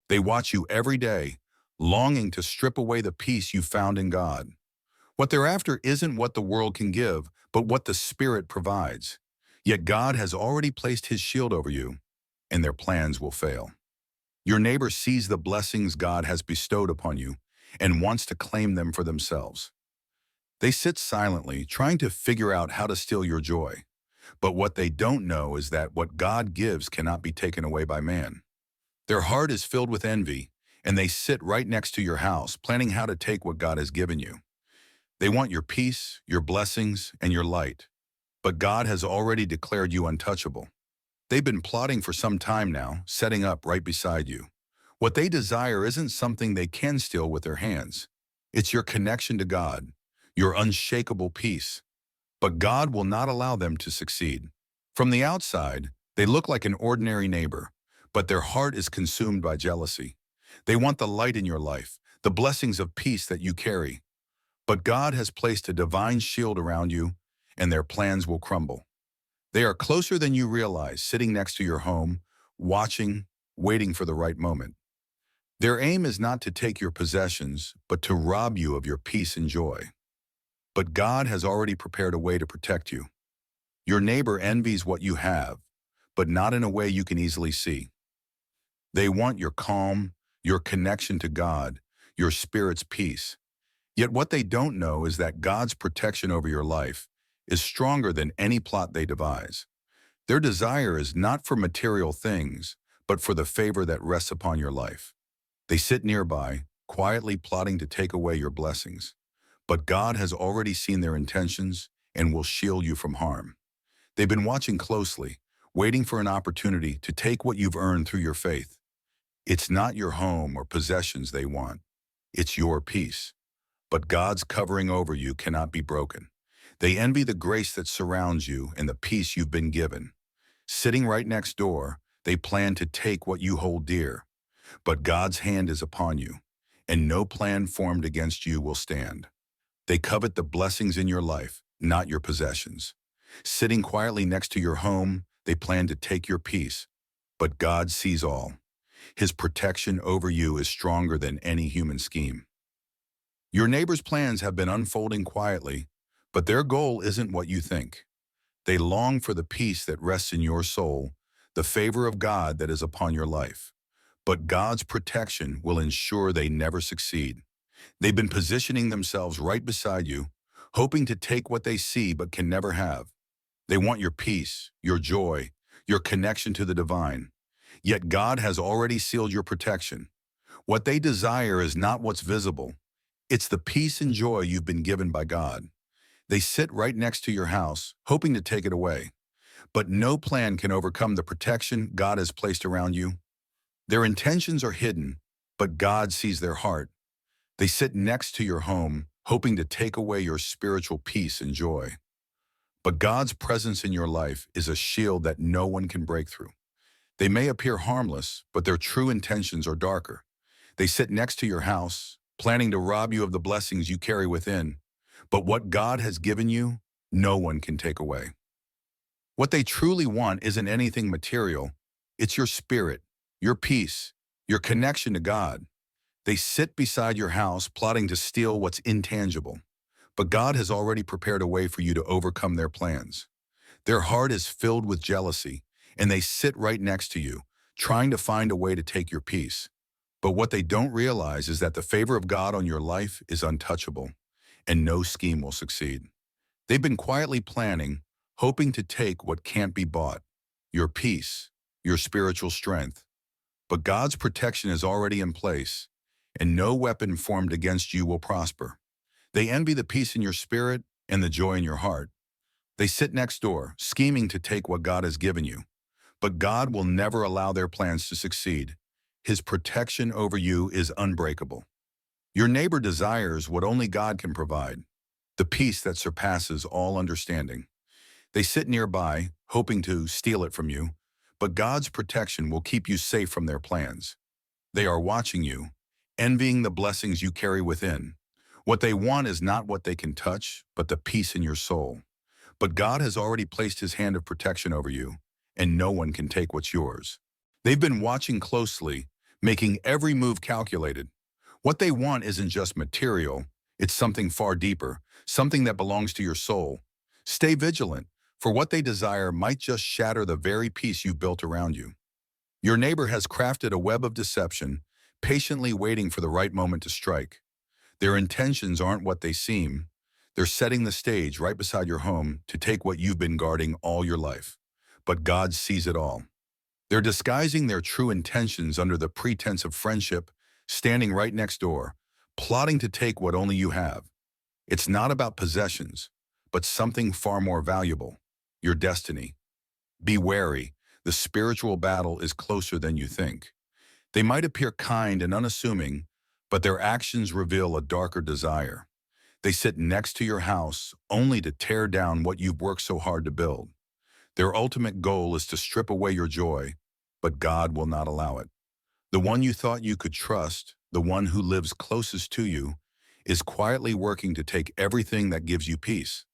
They watch you every day, longing to strip away the peace you found in God. What they're after isn't what the world can give, but what the Spirit provides. Yet God has already placed His shield over you, and their plans will fail. Your neighbor sees the blessings God has bestowed upon you and wants to claim them for themselves. They sit silently, trying to figure out how to steal your joy. But what they don't know is that what God gives cannot be taken away by man. Their heart is filled with envy, and they sit right next to your house, planning how to take what God has given you. They want your peace, your blessings, and your light. But God has already declared you untouchable. They've been plotting for some time now, setting up right beside you. What they desire isn't something they can steal with their hands. It's your connection to God, your unshakable peace. But God will not allow them to succeed. From the outside, they look like an ordinary neighbor, but their heart is consumed by jealousy. They want the light in your life, the blessings of peace that you carry. But God has placed a divine shield around you, and their plans will crumble. They are closer than you realize, sitting next to your home, watching, waiting for the right moment. Their aim is not to take your possessions, but to rob you of your peace and joy. But God has already prepared a way to protect you. Your neighbor envies what you have, but not in a way you can easily see. They want your calm, your connection to God, your spirit's peace. Yet what they don't know is that God's protection over your life is stronger than any plot they devise. Their desire is not for material things, but for the favor that rests upon your life. They sit nearby, quietly plotting to take away your blessings. But God has already seen their intentions and will shield you from harm. They've been watching closely, waiting for an opportunity to take what you've earned through your faith. It's not your home or possessions they want. It's your peace. But God's covering over you cannot be broken. They envy the grace that surrounds you and the peace you've been given. Sitting right next door, they plan to take what you hold dear. But God's hand is upon you, and no plan formed against you will stand. They covet the blessings in your life, not your possessions. Sitting quietly next to your home, they plan to take your peace. But God sees all. His protection over you is stronger than any human scheme. Your neighbor's plans have been unfolding quietly, but their goal isn't what you think. They long for the peace that rests in your soul, the favor of God that is upon your life. But God's protection will ensure they never succeed. They've been positioning themselves right beside you, hoping to take what they see but can never have. They want your peace, your joy, your connection to the divine. Yet God has already sealed your protection. What they desire is not what's visible. It's the peace and joy you've been given by God. They sit right next to your house, hoping to take it away. But no plan can overcome the protection God has placed around you. Their intentions are hidden, but God sees their heart. They sit next to your home, hoping to take away your spiritual peace and joy. But God's presence in your life is a shield that no one can break through. They may appear harmless, but their true intentions are darker. They sit next to your house, planning to rob you of the blessings you carry within. But what God has given you, no one can take away. What they truly want isn't anything material. It's your spirit, your peace, your connection to God. They sit beside your house plotting to steal what's intangible. But God has already prepared a way for you to overcome their plans. Their heart is filled with jealousy, and they sit right next to you, trying to find a way to take your peace. But what they don't realize is that the favor of God on your life is untouchable, and no scheme will succeed. They've been quietly planning, hoping to take what can't be bought, your peace, your spiritual strength. But God's protection is already in place, and no weapon formed against you will prosper. They envy the peace in your spirit and the joy in your heart. They sit next door, scheming to take what God has given you. But God will never allow their plans to succeed. His protection over you is unbreakable. Your neighbor desires what only God can provide, the peace that surpasses all understanding. They sit nearby, hoping to steal it from you, but God's protection will keep you safe from their plans. They are watching you, envying the blessings you carry within. What they want is not what they can touch, but the peace in your soul. But God has already placed His hand of protection over you, and no one can take what's yours. They've been watching closely, making every move calculated. What they want isn't just material, it's something far deeper, something that belongs to your soul. Stay vigilant, for what they desire might just shatter the very peace you've built around you. Your neighbor has crafted a web of deception, patiently waiting for the right moment to strike. Their intentions aren't what they seem. They're setting the stage right beside your home to take what you've been guarding all your life. But God sees it all. They're disguising their true intentions under the pretense of friendship, standing right next door, plotting to take what only you have. It's not about possessions, but something far more valuable, your destiny. Be wary, the spiritual battle is closer than you think. They might appear kind and unassuming, but their actions reveal a darker desire. They sit next to your house only to tear down what you've worked so hard to build. Their ultimate goal is to strip away your joy, but God will not allow it. The one you thought you could trust, the one who lives closest to you, is quietly working to take everything that gives you peace.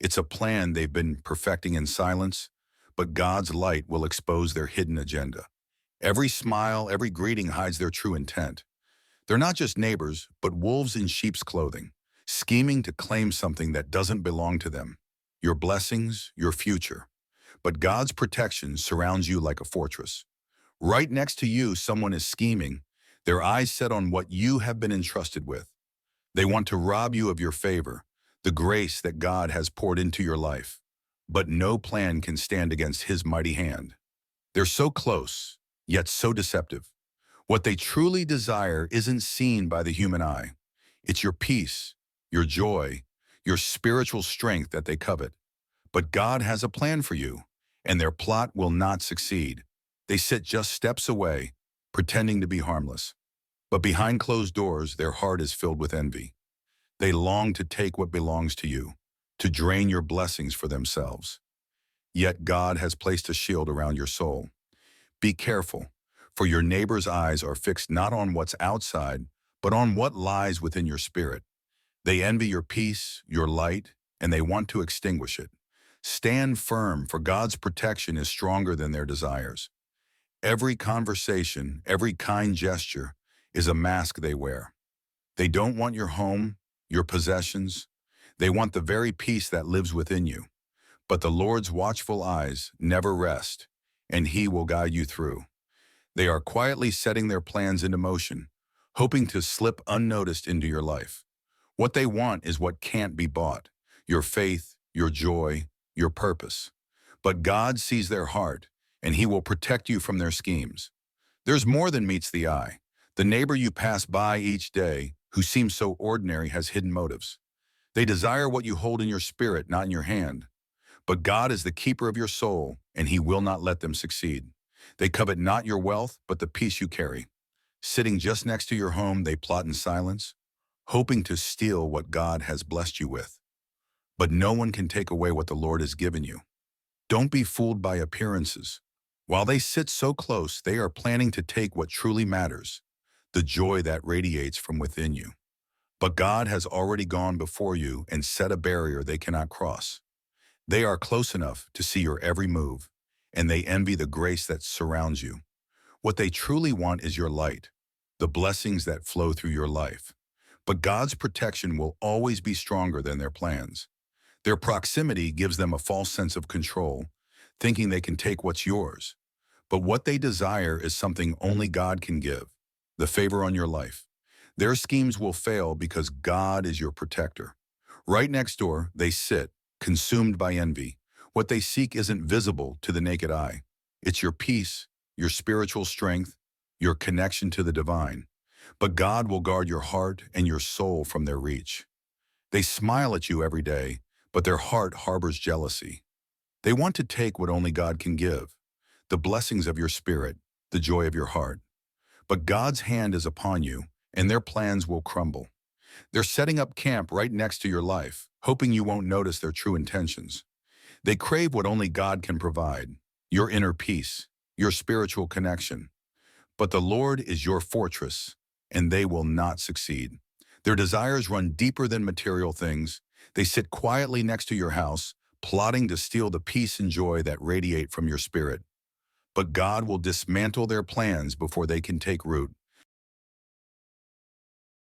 It's a plan they've been perfecting in silence, but God's light will expose their hidden agenda. Every smile, every greeting hides their true intent. They're not just neighbors, but wolves in sheep's clothing, scheming to claim something that doesn't belong to them. Your blessings, your future. But God's protection surrounds you like a fortress. Right next to you, someone is scheming, their eyes set on what you have been entrusted with. They want to rob you of your favor, the grace that God has poured into your life. But no plan can stand against His mighty hand. They're so close, yet so deceptive. What they truly desire isn't seen by the human eye. It's your peace, your joy, your spiritual strength that they covet. But God has a plan for you, and their plot will not succeed. They sit just steps away, pretending to be harmless. But behind closed doors, their heart is filled with envy. They long to take what belongs to you, to drain your blessings for themselves. Yet God has placed a shield around your soul. Be careful, for your neighbor's eyes are fixed not on what's outside, but on what lies within your spirit. They envy your peace, your light, and they want to extinguish it. Stand firm, for God's protection is stronger than their desires. Every conversation, every kind gesture is a mask they wear. They don't want your home, your possessions. They want the very peace that lives within you. But the Lord's watchful eyes never rest, and He will guide you through. They are quietly setting their plans into motion, hoping to slip unnoticed into your life. What they want is what can't be bought: your faith, your joy, your purpose. But God sees their heart, and He will protect you from their schemes. There's more than meets the eye. The neighbor you pass by each day, who seems so ordinary, has hidden motives. They desire what you hold in your spirit, not in your hand. But God is the keeper of your soul, and He will not let them succeed. They covet not your wealth, but the peace you carry. Sitting just next to your home, they plot in silence, hoping to steal what God has blessed you with. But no one can take away what the Lord has given you. Don't be fooled by appearances. While they sit so close, they are planning to take what truly matters, the joy that radiates from within you. But God has already gone before you and set a barrier they cannot cross. They are close enough to see your every move, and they envy the grace that surrounds you. What they truly want is your light, the blessings that flow through your life. But God's protection will always be stronger than their plans. Their proximity gives them a false sense of control, thinking they can take what's yours. But what they desire is something only God can give: the favor on your life. Their schemes will fail because God is your protector. Right next door, they sit, consumed by envy. What they seek isn't visible to the naked eye. It's your peace, your spiritual strength, your connection to the divine. But God will guard your heart and your soul from their reach. They smile at you every day, but their heart harbors jealousy. They want to take what only God can give: the blessings of your spirit, the joy of your heart. But God's hand is upon you, and their plans will crumble. They're setting up camp right next to your life, hoping you won't notice their true intentions. They crave what only God can provide: your inner peace, your spiritual connection. But the Lord is your fortress, and they will not succeed. Their desires run deeper than material things. They sit quietly next to your house, plotting to steal the peace and joy that radiate from your spirit. but God will dismantle their plans before they can take root.